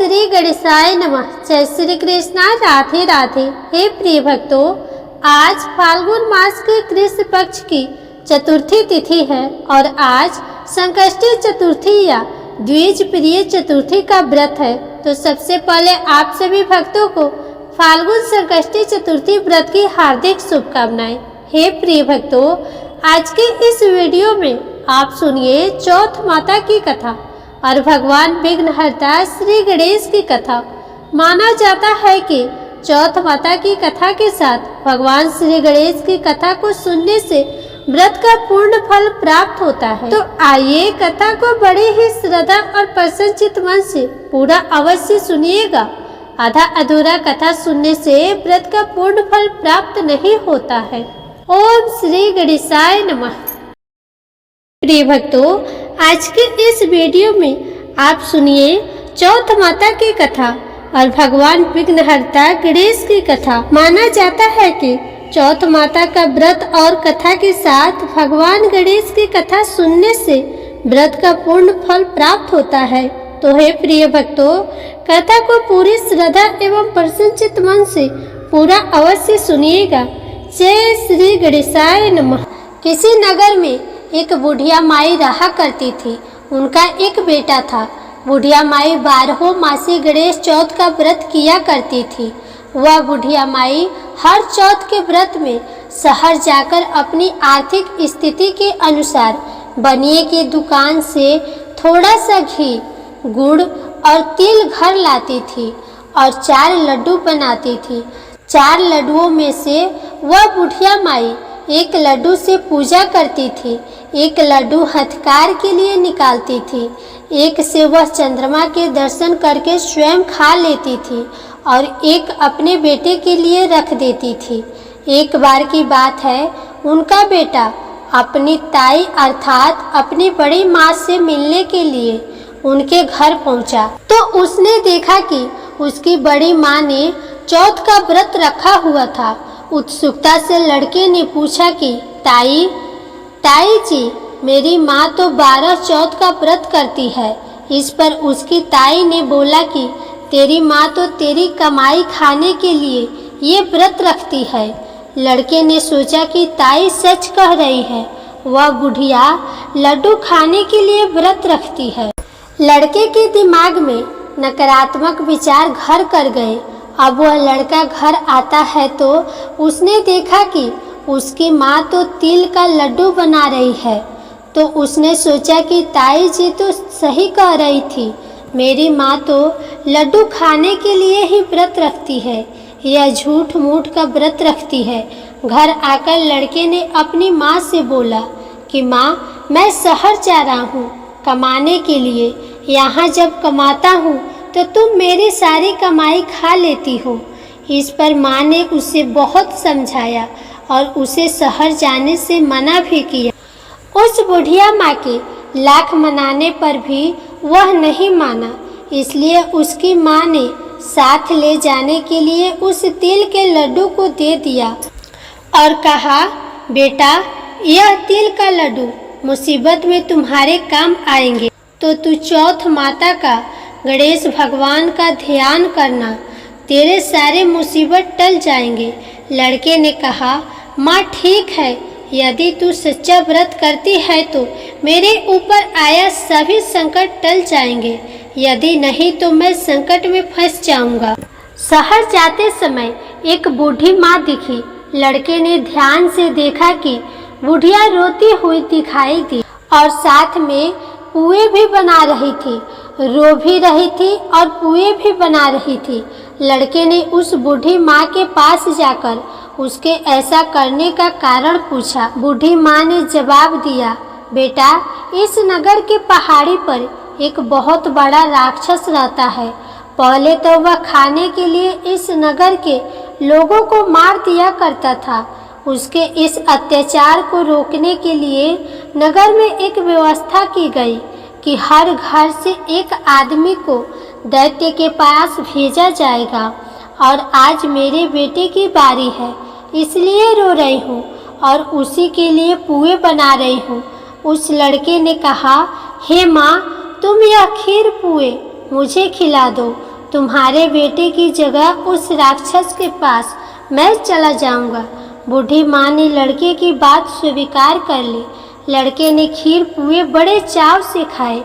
श्री गणेशाय नमः। जय श्री कृष्णा। राधे राधे। हे प्रिय भक्तों, आज फाल्गुन मास के कृष्ण पक्ष की चतुर्थी तिथि है और आज संकष्टी चतुर्थी या द्विज प्रिय चतुर्थी का व्रत है। तो सबसे पहले आप सभी भक्तों को फाल्गुन संकष्टी चतुर्थी व्रत की हार्दिक शुभकामनाएं। हे प्रिय भक्तों, आज के इस वीडियो में आप सुनिए चौथ माता की कथा और भगवान विघ्नहर्ता श्री गणेश की कथा। माना जाता है कि चौथ माता की कथा के साथ भगवान श्री गणेश की कथा को सुनने से व्रत का पूर्ण फल प्राप्त होता है। तो आइए कथा को बड़े ही श्रद्धा और प्रसन्नचित्त मन से पूरा अवश्य सुनिएगा। आधा अधूरा कथा सुनने से व्रत का पूर्ण फल प्राप्त नहीं होता है। ओम श्री गणेशाय नमः। प्रिय भक्तों, आज के इस वीडियो में आप सुनिए चौथ माता की कथा और भगवान विघ्नहर्ता गणेश की कथा। माना जाता है कि चौथ माता का व्रत और कथा के साथ भगवान गणेश की कथा सुनने से व्रत का पूर्ण फल प्राप्त होता है। तो हे प्रिय भक्तों, कथा को पूरी श्रद्धा एवं प्रसन्नचित्त मन से पूरा अवश्य सुनिएगा। जय श्री गणेशाय नमः। किसी नगर में एक बुढ़िया माई रहा करती थी। उनका एक बेटा था। बुढ़िया माई 12 मासी गणेश चौथ का व्रत किया करती थी। वह बुढ़िया माई हर चौथ के व्रत में शहर जाकर अपनी आर्थिक स्थिति के अनुसार बनिए की दुकान से थोड़ा सा घी, गुड़ और तिल घर लाती थी और 4 लड्डू बनाती थी। 4 लड्डुओं में से वह बुढ़िया माई एक लड्डू से पूजा करती थी, एक लड्डू हथकार के लिए निकालती थी, एक से वह चंद्रमा के दर्शन करके स्वयं खा लेती थी और एक अपने बेटे के लिए रख देती थी। एक बार की बात है, उनका बेटा अपनी ताई अर्थात अपनी बड़ी माँ से मिलने के लिए उनके घर पहुंचा तो उसने देखा कि उसकी बड़ी माँ ने चौथ का व्रत रखा हुआ था। उत्सुकता से लड़के ने पूछा कि ताई जी, मेरी माँ तो 12 चौथ का व्रत करती है। इस पर उसकी ताई ने बोला कि तेरी माँ तो तेरी कमाई खाने के लिए ये व्रत रखती है। लड़के ने सोचा कि ताई सच कह रही है, वह बुढ़िया लड्डू खाने के लिए व्रत रखती है। लड़के के दिमाग में नकारात्मक विचार घर कर गए। अब वह लड़का घर आता है तो उसने देखा कि उसकी माँ तो तिल का लड्डू बना रही है। तो उसने सोचा कि ताई जी तो सही कह रही थी, मेरी माँ तो लड्डू खाने के लिए ही व्रत रखती है, यह झूठ मूठ का व्रत रखती है। घर आकर लड़के ने अपनी माँ से बोला कि माँ, मैं शहर जा रहा हूँ कमाने के लिए। यहाँ जब कमाता हूँ तो तुम मेरी सारी कमाई खा लेती हो। इस पर माँ ने उसे बहुत समझाया और उसे शहर जाने से मना भी किया। उस बुढ़िया माँ के लाख मनाने पर भी वह नहीं माना। इसलिए उसकी माँ ने साथ ले जाने के लिए उस तिल के लड्डू को दे दिया और कहा, बेटा, यह तिल का लड्डू मुसीबत में तुम्हारे काम आएंगे, तो तू चौथ माता का, गणेश भगवान का ध्यान करना, तेरे सारे मुसीबत टल जाएंगे। लड़के ने कहा, माँ ठीक है, यदि तू सच्चा व्रत करती है तो मेरे ऊपर आया सभी संकट टल जाएंगे, यदि नहीं तो मैं संकट में फंस जाऊंगा। शहर जाते समय एक बूढ़ी माँ दिखी। लड़के ने ध्यान से देखा कि बुढ़िया रोती हुई दिखाई दी और साथ में पुए भी बना रही थी, रो भी रही थी और पुए भी बना रही थी। लड़के ने उस बूढ़ी माँ के पास जाकर उसके ऐसा करने का कारण पूछा। बूढ़ी माँ ने जवाब दिया, बेटा, इस नगर के पहाड़ी पर एक बहुत बड़ा राक्षस रहता है। पहले तो वह खाने के लिए इस नगर के लोगों को मार दिया करता था। उसके इस अत्याचार को रोकने के लिए नगर में एक व्यवस्था की गई कि हर घर से एक आदमी को दैत्य के पास भेजा जाएगा और आज मेरे बेटे की बारी है, इसलिए रो रही हूँ और उसी के लिए पुए बना रही हूँ। उस लड़के ने कहा, हे माँ, तुम यह खीर पुए मुझे खिला दो। तुम्हारे बेटे की जगह उस राक्षस के पास मैं चला जाऊंगा। बूढ़ी माँ ने लड़के की बात स्वीकार कर ली। लड़के ने खीर पुए बड़े चाव से खाए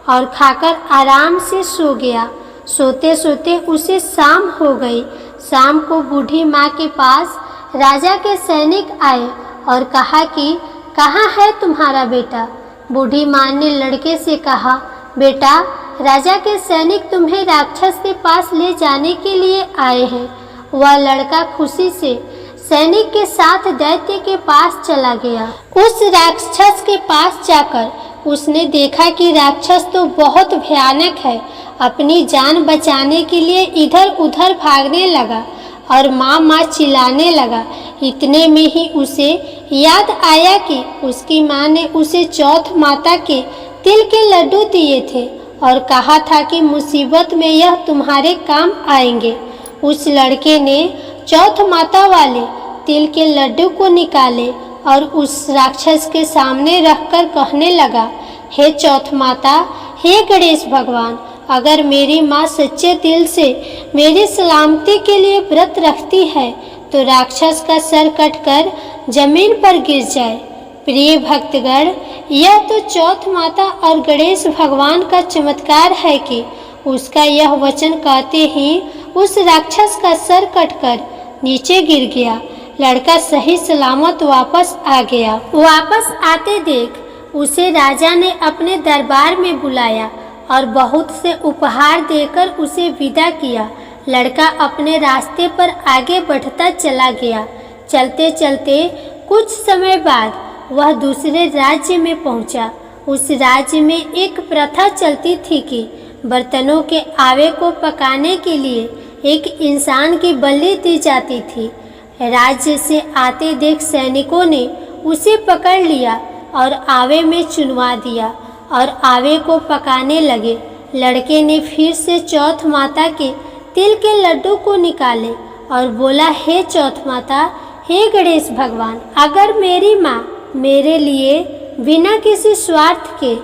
और खाकर आराम से सो गया। सोते सोते उसे शाम हो गई। शाम को बूढ़ी माँ के पास राजा के सैनिक आए और कहा कि कहाँ है तुम्हारा बेटा। बूढ़ी माँ ने लड़के से कहा, बेटा, राजा के सैनिक तुम्हें राक्षस के पास ले जाने के लिए आए हैं। वह लड़का खुशी से सैनिक के साथ दैत्य के पास चला गया। उस राक्षस के पास जाकर उसने देखा कि राक्षस तो बहुत भयानक है। अपनी जान बचाने के लिए इधर उधर भागने लगा और माँ माँ चिल्लाने लगा। इतने में ही उसे याद आया कि उसकी माँ ने उसे चौथ माता के तिल के लड्डू दिए थे और कहा था कि मुसीबत में यह तुम्हारे काम आएंगे। उस लड़के ने चौथ माता वाले तिल के लड्डू को निकाले और उस राक्षस के सामने रखकर कहने लगा, हे चौथ माता, हे गणेश भगवान, अगर मेरी माँ सच्चे दिल से मेरी सलामती के लिए व्रत रखती है तो राक्षस का सर कटकर जमीन पर गिर जाए। प्रिय भक्तगण, यह तो चौथ माता और गणेश भगवान का चमत्कार है कि उसका यह वचन कहते ही उस राक्षस का सर कटकर नीचे गिर गया। लड़का सही सलामत वापस आ गया। वापस आते देख उसे राजा ने अपने दरबार में बुलाया और बहुत से उपहार देकर उसे विदा किया। लड़का अपने रास्ते पर आगे बढ़ता चला गया। चलते चलते कुछ समय बाद वह दूसरे राज्य में पहुंचा। उस राज्य में एक प्रथा चलती थी कि बर्तनों के आवे को पकाने के लिए एक इंसान की बलि दी जाती थी। राज्य से आते देख सैनिकों ने उसे पकड़ लिया और आवे में चुनवा दिया और आवे को पकाने लगे। लड़के ने फिर से चौथ माता के तिल के लड्डू को निकाले और बोला, हे चौथ माता, हे गणेश भगवान, अगर मेरी माँ मेरे लिए बिना किसी स्वार्थ के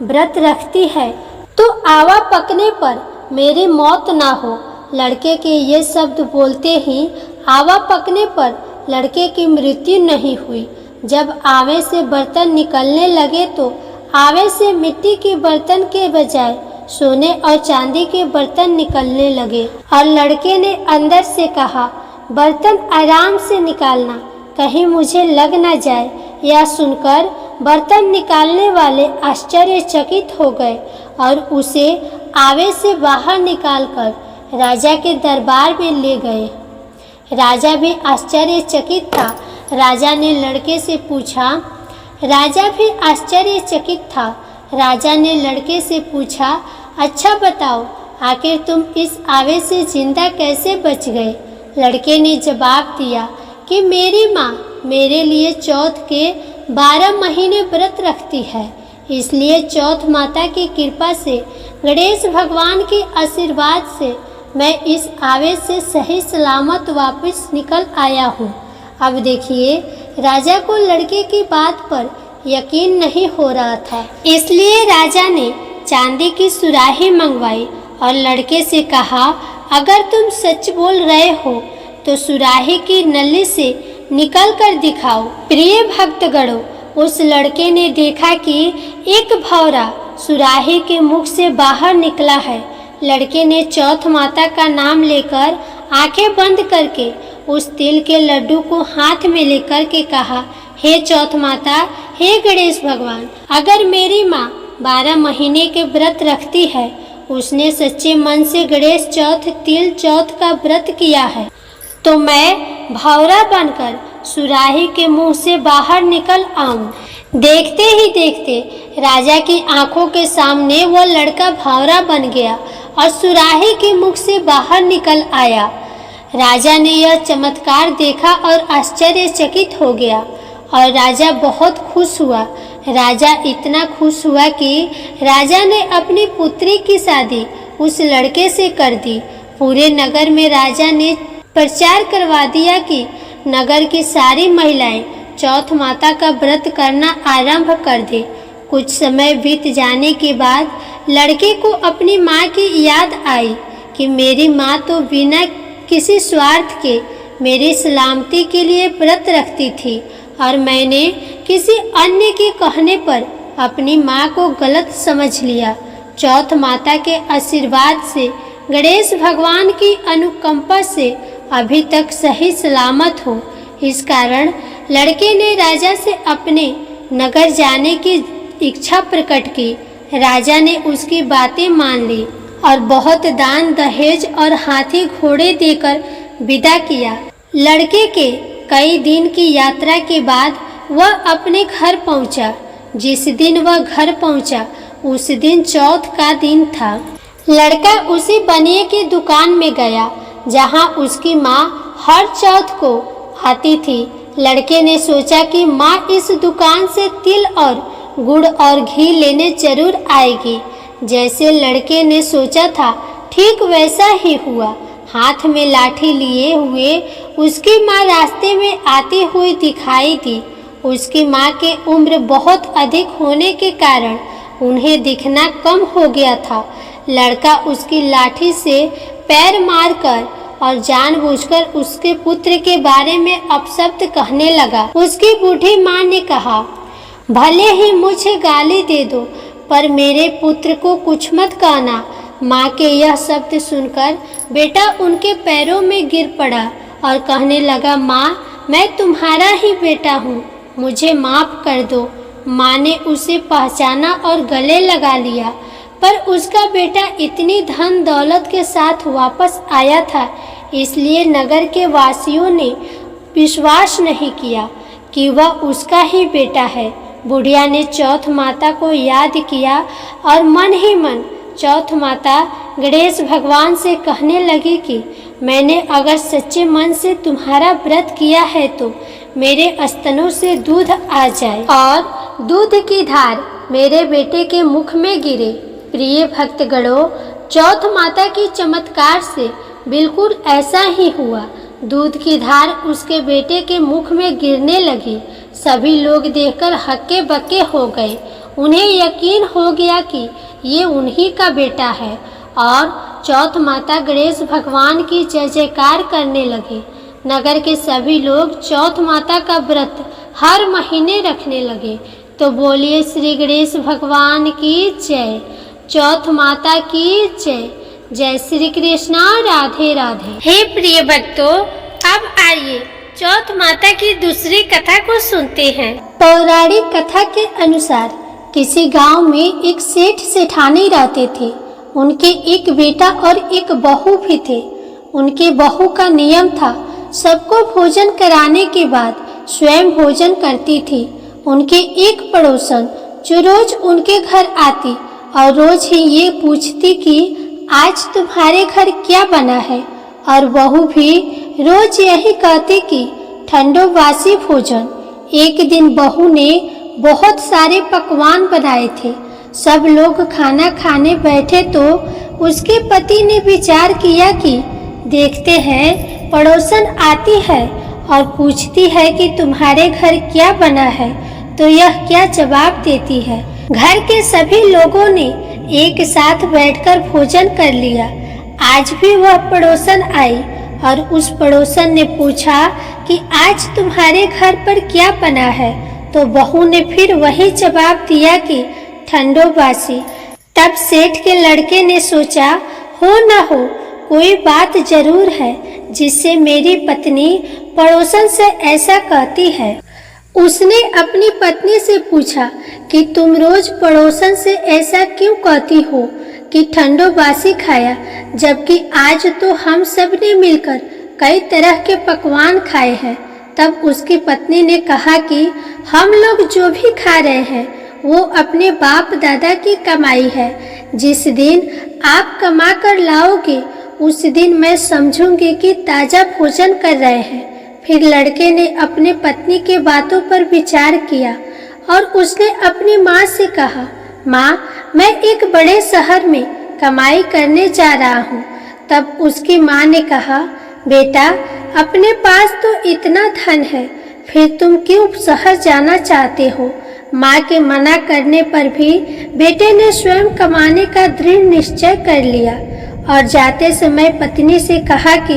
व्रत रखती है तो आवा पकने पर मेरी मौत ना हो। लड़के के ये शब्द बोलते ही आवा पकने पर लड़के की मृत्यु नहीं हुई। जब आवे से बर्तन निकलने लगे तो आवे से मिट्टी के बर्तन के बजाय सोने और चांदी के बर्तन निकलने लगे और लड़के ने अंदर से कहा, बर्तन आराम से निकालना, कहीं मुझे लग न जाए। यह सुनकर बर्तन निकालने वाले आश्चर्यचकित हो गए और उसे आवे से बाहर निकालकर राजा के दरबार में ले गए। राजा भी आश्चर्यचकित था। राजा ने लड़के से पूछा, राजा ने लड़के से पूछा, अच्छा बताओ, आखिर तुम इस आवे से जिंदा कैसे बच गए। लड़के ने जवाब दिया कि मेरी माँ मेरे लिए चौथ के 12 महीने व्रत रखती है, इसलिए चौथ माता की कृपा से, गणेश भगवान के आशीर्वाद से मैं इस आवे से सही सलामत वापस निकल आया हूँ। अब देखिए, राजा को लड़के की बात पर यकीन नहीं हो रहा था, इसलिए राजा ने चांदी की सुराही मंगवाई और लड़के से कहा, अगर तुम सच बोल रहे हो तो सुराही की नली से निकल कर दिखाओ। प्रिय भक्तगणों, उस लड़के ने देखा कि एक भौरा सुराही के मुख से बाहर निकला है। लड़के ने चौथ माता का नाम लेकर आंखें बंद करके उस तिल के लड्डू को हाथ में लेकर के कहा, हे चौथ माता, हे गणेश भगवान, अगर मेरी माँ 12 महीने के व्रत रखती है, उसने सच्चे मन से गणेश चौथ तिल चौथ का व्रत किया है, तो मैं भौरा बनकर सुराही के मुंह से बाहर निकल आऊं। देखते ही देखते राजा की आंखों के सामने वो लड़का भौरा बन गया और सुराही के मुख से बाहर निकल आया। राजा ने यह चमत्कार देखा और आश्चर्यचकित हो गया और राजा बहुत खुश हुआ। राजा इतना खुश हुआ कि राजा ने अपनी पुत्री की शादी उस लड़के से कर दी। पूरे नगर में राजा ने प्रचार करवा दिया कि नगर की सारी महिलाएं चौथ माता का व्रत करना आरंभ कर दे। कुछ समय बीत जाने के बाद लड़के को अपनी माँ की याद आई कि मेरी माँ तो बिना किसी स्वार्थ के मेरी सलामती के लिए व्रत रखती थी और मैंने किसी अन्य के कहने पर अपनी माँ को गलत समझ लिया। चौथ माता के आशीर्वाद से, गणेश भगवान की अनुकंपा से अभी तक सही सलामत हो। इस कारण लड़के ने राजा से अपने नगर जाने की इच्छा प्रकट की। राजा ने उसकी बातें मान ली और बहुत दान दहेज और हाथी घोड़े देकर विदा किया। लड़के के कई दिन की यात्रा के बाद वह अपने घर पहुंचा। जिस दिन वह घर पहुंचा उस दिन चौथ का दिन था। लड़का उसी बनिए की दुकान में गया जहां उसकी माँ हर चौथ को आती थी। लड़के ने सोचा कि माँ इस दुकान से तिल और गुड़ और घी लेने जरूर आएगी। जैसे लड़के ने सोचा था ठीक वैसा ही हुआ। हाथ में लाठी लिए हुए उसकी माँ रास्ते में आती हुई दिखाई दी। उसकी माँ की उम्र बहुत अधिक होने के कारण उन्हें दिखना कम हो गया था। लड़का उसकी लाठी से पैर मारकर और जानबूझकर उसके पुत्र के बारे में अपशब्द कहने लगा। उसकी बूढ़ी माँ ने कहा, भले ही मुझे गाली दे दो पर मेरे पुत्र को कुछ मत कहना। माँ के यह शब्द सुनकर बेटा उनके पैरों में गिर पड़ा और कहने लगा, माँ मैं तुम्हारा ही बेटा हूँ, मुझे माफ़ कर दो। माँ ने उसे पहचाना और गले लगा लिया, पर उसका बेटा इतनी धन दौलत के साथ वापस आया था, इसलिए नगर के वासियों ने विश्वास नहीं किया कि वह उसका ही बेटा है। बुढ़िया ने चौथ माता को याद किया और मन ही मन चौथ माता गणेश भगवान से कहने लगी कि मैंने अगर सच्चे मन से तुम्हारा व्रत किया है तो मेरे स्तनों से दूध आ जाए और दूध की धार मेरे बेटे के मुख में गिरे। प्रिय भक्तगणों, चौथ माता की चमत्कार से बिल्कुल ऐसा ही हुआ। दूध की धार उसके बेटे के मुख में गिरने लगी। सभी लोग देखकर हक्के बक्के हो गए। उन्हें यकीन हो गया कि ये उन्हीं का बेटा है और चौथ माता गणेश भगवान की जय जयकार करने लगे। नगर के सभी लोग चौथ माता का व्रत हर महीने रखने लगे। तो बोलिए श्री गणेश भगवान की जय, चौथ माता की जय। जय श्री कृष्णा, राधे राधे। हे प्रिय भक्तों, अब आइए चौथ माता की दूसरी कथा को सुनते हैं। पौराणिक कथा के अनुसार किसी गांव में एक सेठ सेठानी रहते थे। उनके एक बेटा और एक बहू भी थे। उनके बहू का नियम था सबको भोजन कराने के बाद स्वयं भोजन करती थी। उनके एक पड़ोसन जो रोज उनके घर आती और रोज ही ये पूछती कि आज तुम्हारे घर क्या बना है, और बहू भी रोज यही कहती कि ठंडो बासी भोजन। एक दिन बहू ने बहुत सारे पकवान बनाए थे। सब लोग खाना खाने बैठे तो उसके पति ने विचार किया कि देखते हैं पड़ोसन आती है और पूछती है कि तुम्हारे घर क्या बना है, तो यह क्या जवाब देती है। घर के सभी लोगों ने एक साथ बैठकर भोजन कर लिया। आज भी वह पड़ोसन आई और उस पड़ोसन ने पूछा कि आज तुम्हारे घर पर क्या बना है, तो बहू ने फिर वही जवाब दिया कि ठंडो बासी। तब सेठ के लड़के ने सोचा, हो न हो कोई बात जरूर है जिससे मेरी पत्नी पड़ोसन से ऐसा कहती है। उसने अपनी पत्नी से पूछा कि तुम रोज पड़ोसन से ऐसा क्यों कहती हो कि ठंडो बासी खाया, जबकि आज तो हम सब ने मिलकर कई तरह के पकवान खाए हैं। तब उसकी पत्नी ने कहा कि हम लोग जो भी खा रहे हैं वो अपने बाप दादा की कमाई है। जिस दिन आप कमा कर लाओगे उस दिन मैं समझूंगी कि ताज़ा भोजन कर रहे हैं। फिर लड़के ने अपने पत्नी के बातों पर विचार किया और उसने अपनी माँ से कहा, माँ मैं एक बड़े शहर में कमाई करने जा रहा हूँ। तब उसकी माँ ने कहा, बेटा अपने पास तो इतना धन है, फिर तुम क्यों शहर जाना चाहते हो। माँ के मना करने पर भी बेटे ने स्वयं कमाने का दृढ़ निश्चय कर लिया और जाते समय पत्नी से कहा कि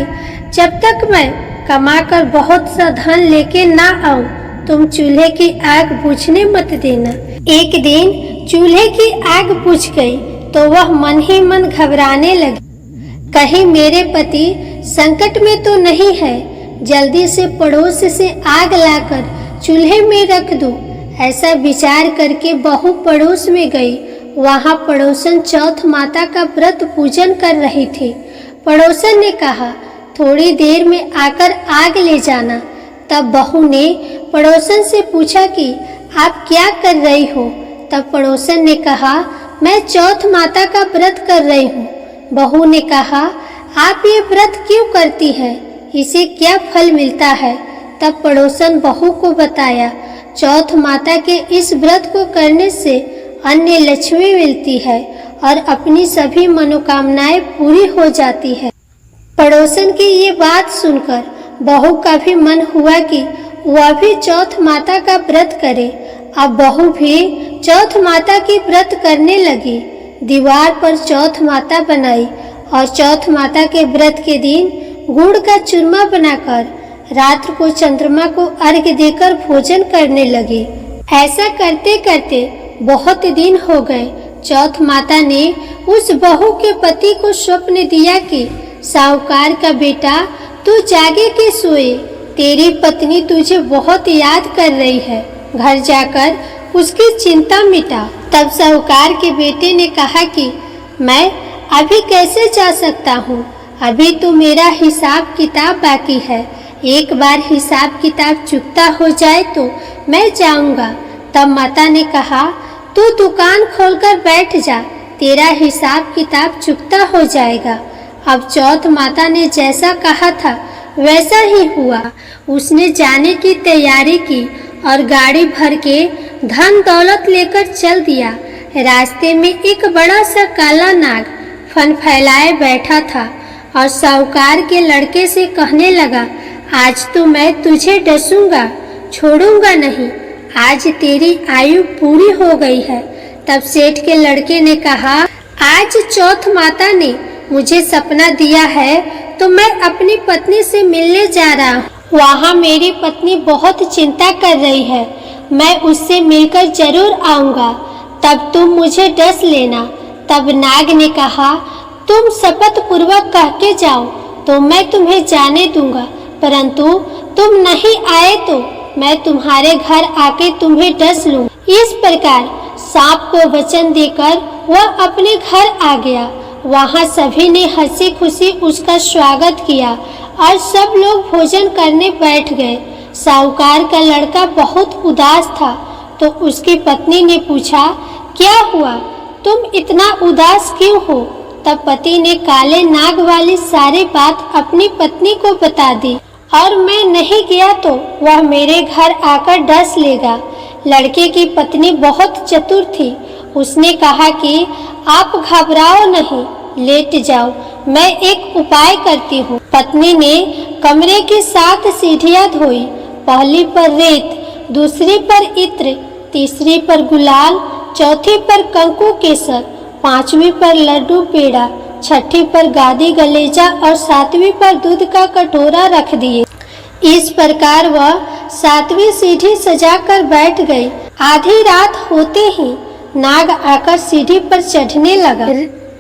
जब तक मैं कमाकर बहुत सा धन लेके ना आऊं, तुम चूल्हे की आग बुझने मत देना। एक दिन चूल्हे की आग बुझ गई तो वह मन ही मन घबराने लगी। कहीं मेरे पति संकट में तो नहीं है, जल्दी से पड़ोस से आग लाकर चूल्हे में रख दूं। ऐसा विचार करके बहू पड़ोस में गई। वहां पड़ोसन चौथ माता का व्रत पूजन कर रही थी। पड़ोसन ने कहा, थोड़ी देर में आकर आग ले जाना। तब बहू ने पड़ोसन से पूछा कि आप क्या कर रही हो? तब पड़ोसन ने कहा, मैं चौथ माता का व्रत कर रही हूँ। बहू ने कहा, आप ये व्रत क्यों करती हैं? इसे क्या फल मिलता है? तब पड़ोसन बहू को बताया, चौथ माता के इस व्रत को करने से अन्य लक्ष्मी मिलती है और अपनी सभी मनोकामनाएं पूरी हो जाती है। पड़ोसन की ये बात सुनकर बहू का भी मन हुआ कि वह भी चौथ माता का व्रत करे। अब बहू भी चौथ माता की व्रत करने लगी। दीवार पर चौथ माता बनाई और चौथ माता के व्रत के दिन गुड़ का चूरमा बनाकर रात को चंद्रमा को अर्घ्य देकर भोजन करने लगी। ऐसा करते करते बहुत दिन हो गए। चौथ माता ने उस बहू के पति को स्वप्न दिया कि साहूकार का बेटा, तू जागे के सोए, तेरी पत्नी तुझे बहुत याद कर रही है, घर जाकर उसकी चिंता मिटा। तब साहूकार के बेटे ने कहा कि मैं अभी कैसे जा सकता हूँ, अभी तो मेरा हिसाब किताब बाकी है। एक बार हिसाब किताब चुकता हो जाए तो मैं जाऊंगा। तब माता ने कहा, तू दुकान खोलकर बैठ जा, तेरा हिसाब किताब चुकता हो जाएगा। अब चौथ माता ने जैसा कहा था वैसा ही हुआ। उसने जाने की तैयारी की और गाड़ी भर के धन दौलत लेकर चल दिया। रास्ते में एक बड़ा सा काला नाग फन फैलाए बैठा था और साहूकार के लड़के से कहने लगा, आज तो मैं तुझे डसूंगा, छोड़ूंगा नहीं, आज तेरी आयु पूरी हो गई है। तब सेठ के लड़के ने कहा, आज चौथ माता ने मुझे सपना दिया है तो मैं अपनी पत्नी से मिलने जा रहा हूँ। वहाँ मेरी पत्नी बहुत चिंता कर रही है, मैं उससे मिलकर जरूर आऊँगा, तब तुम मुझे डस लेना। तब नाग ने कहा, तुम शपथ पूर्वक कह के जाओ तो मैं तुम्हें जाने दूंगा, परंतु तुम नहीं आए तो मैं तुम्हारे घर आके तुम्हें डस लूँ। इस प्रकार सांप को वचन देकर वह अपने घर आ गया। वहाँ सभी ने हंसी खुशी उसका स्वागत किया और सब लोग भोजन करने बैठ गए। साहूकार का लड़का बहुत उदास था तो उसकी पत्नी ने पूछा, क्या हुआ, तुम इतना उदास क्यों हो? तब पति ने काले नाग वाली सारी बात अपनी पत्नी को बता दी और मैं नहीं गया तो वह मेरे घर आकर डस लेगा। लड़के की पत्नी बहुत चतुर थी। उसने कहा कि आप घबराओ नहीं, लेट जाओ, मैं एक उपाय करती हूँ। पत्नी ने कमरे की 7 सीढ़ियाँ धोई। पहली पर रेत, दूसरी पर इत्र, तीसरी पर गुलाल, चौथी पर कंकु केसर, 5वीं पर लड्डू पेड़ा, 6ठी पर गादी गलेजा और 7वीं पर दूध का कटोरा रख दिए। इस प्रकार वह 7वीं सीढ़ी सजाकर बैठ गई। आधी रात होते ही नाग आकर सीढ़ी पर चढ़ने लगा।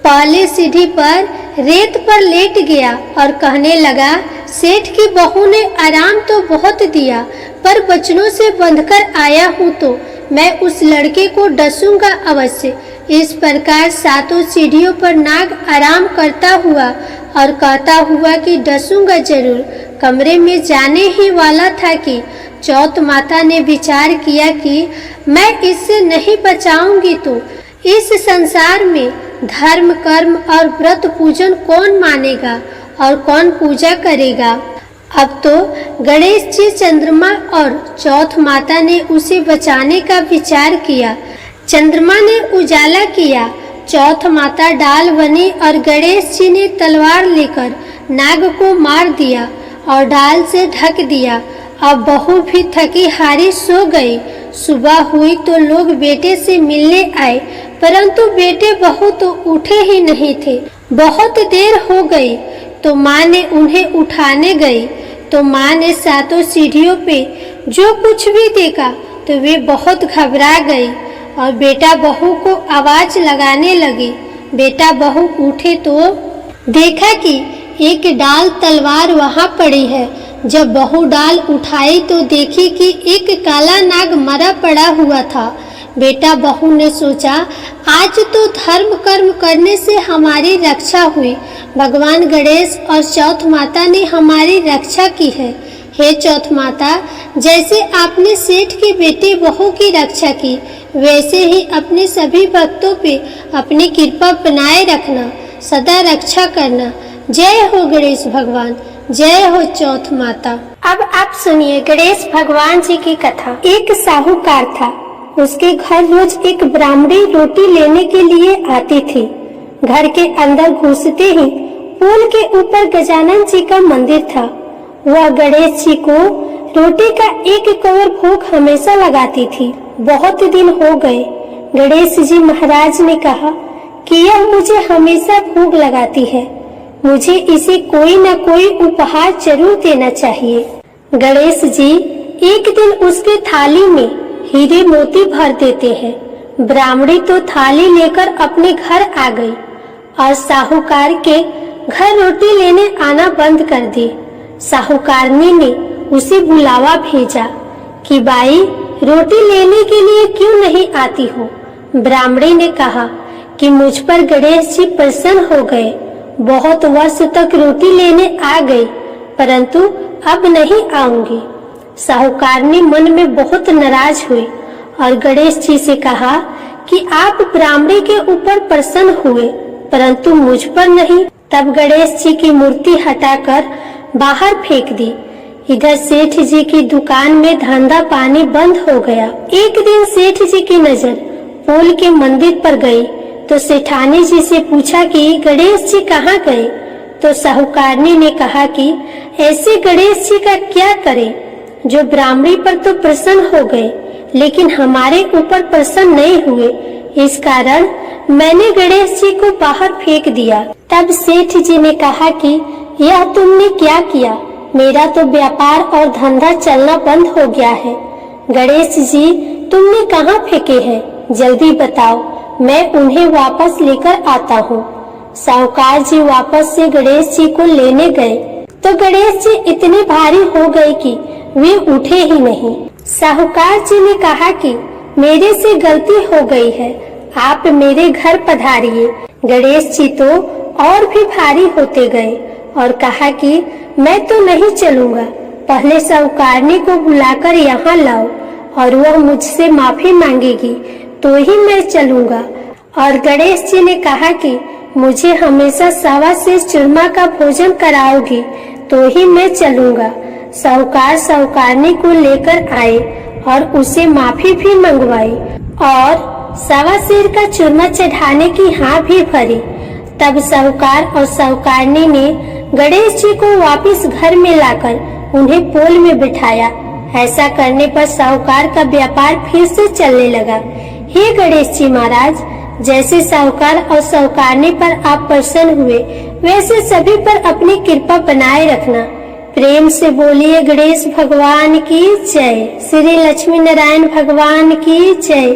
पहले सीढ़ी पर रेत पर लेट गया और कहने लगा, सेठ की बहू ने आराम तो बहुत दिया, पर बचनों से बंधकर आया हूँ तो मैं उस लड़के को डसूंगा अवश्य। इस प्रकार 7 सीढ़ियों पर नाग आराम करता हुआ और कहता हुआ कि डसूंगा जरूर कमरे में जाने ही वाला था कि चौथ माता ने विचार किया कि मैं इससे नहीं बचाऊंगी तो इस संसार में धर्म कर्म और व्रत पूजन कौन मानेगा और कौन पूजा करेगा। अब तो गणेश जी, चंद्रमा और चौथ माता ने उसे बचाने का विचार किया। चंद्रमा ने उजाला किया, चौथ माता डाल बनी और गणेश जी ने तलवार लेकर नाग को मार दिया और डाल से ढक दिया। अब बहू भी थकी हारी सो गई। सुबह हुई तो लोग बेटे से मिलने आए, परंतु बेटे बहू तो उठे ही नहीं थे। बहुत देर हो गई तो माँ ने उन्हें उठाने गई तो माँ ने सातों सीढ़ियों पे जो कुछ भी देखा तो वे बहुत घबरा गई और बेटा बहू को आवाज लगाने लगी। बेटा बहू उठे तो देखा कि एक डाल तलवार वहां पड़ी है। जब बहू डाल उठाई तो देखी कि एक काला नाग मरा पड़ा हुआ था। बेटा बहू ने सोचा, आज तो धर्म कर्म करने से हमारी रक्षा हुई। भगवान गणेश और चौथ माता ने हमारी रक्षा की है। हे चौथ माता, जैसे आपने सेठ के बेटे बहू की रक्षा की, वैसे ही अपने सभी भक्तों पे अपनी कृपा बनाए रखना, सदा रक्षा करना। जय हो गणेश भगवान, जय हो चौथ माता। अब आप सुनिए गणेश भगवान जी की कथा। एक साहूकार था, उसके घर रोज एक ब्राह्मणी रोटी लेने के लिए आती थी। घर के अंदर घुसते ही पुल के ऊपर गजानन जी का मंदिर था। वह गणेश जी को रोटी का एक कवर भोग हमेशा लगाती थी। बहुत दिन हो गए। गणेश जी महाराज ने कहा कि यह मुझे हमेशा भोग लगाती है, मुझे इसे कोई न कोई उपहार जरूर देना चाहिए। गणेश जी एक दिन उसके थाली में हीरे मोती भर देते हैं। ब्राह्मणी तो थाली लेकर अपने घर आ गई और साहूकार के घर रोटी लेने आना बंद कर दी। साहूकारनी ने उसे बुलावा भेजा कि बाई, रोटी लेने के लिए क्यों नहीं आती हो? ब्राह्मणी ने कहा कि मुझ पर गणेश जी प्रसन्न हो गए, बहुत वर्ष तक रोटी लेने आ गई, परंतु अब नहीं आऊंगी। साहूकारनी मन में बहुत नाराज हुई और गणेश जी से कहा कि आप ब्राह्मणी के ऊपर प्रसन्न हुए, परंतु मुझ पर नहीं। तब गणेश जी की मूर्ति हटाकर बाहर फेंक दी। इधर सेठ जी की दुकान में धंधा पानी बंद हो गया। एक दिन सेठ जी की नजर पुल के मंदिर पर गई तो सेठानी जी से पूछा कि गणेश जी कहाँ गए? तो साहूकारनी ने कहा कि ऐसे गणेश जी का क्या करें जो ब्राह्मणी पर तो प्रसन्न हो गए लेकिन हमारे ऊपर प्रसन्न नहीं हुए, इस कारण मैंने गणेश जी को बाहर फेंक दिया। तब सेठ जी ने कहा कि यह तुमने क्या किया? मेरा तो व्यापार और धंधा चलना बंद हो गया है। गणेश जी तुमने कहाँ फेंके हैं? जल्दी बताओ, मैं उन्हें वापस लेकर आता हूँ। साहूकार जी वापस से गणेश जी को लेने गए तो गणेश जी इतने भारी हो गए कि वे उठे ही नहीं। साहूकार जी ने कहा कि मेरे से गलती हो गई है, आप मेरे घर पधारिए। गणेश जी तो और भी भारी होते गए और कहा कि मैं तो नहीं चलूंगा, पहले साहूकारनी को बुलाकर यहाँ लाओ और वह मुझसे माफी मांगेगी तो ही मैं चलूंगा। और गणेश जी ने कहा कि मुझे हमेशा सवा से चूरमा का भोजन कराओगी तो ही मैं चलूंगा। साहूकार साहूकारनी को लेकर आए और उसे माफी भी मंगवाई और सवा सेर का चूरमा चढ़ाने की हाँ भी भरी। तब साहूकार और साहूकारनी ने गणेश जी को वापस घर में लाकर उन्हें पोल में बिठाया। ऐसा करने पर साहूकार का व्यापार फिर से चलने लगा। हे गणेश जी महाराज, जैसे साहूकार और साहूकारनी पर आप प्रसन्न हुए वैसे सभी पर अपनी कृपा बनाए रखना। प्रेम से बोलिए गणेश भगवान की जय। श्री लक्ष्मी नारायण भगवान की जय।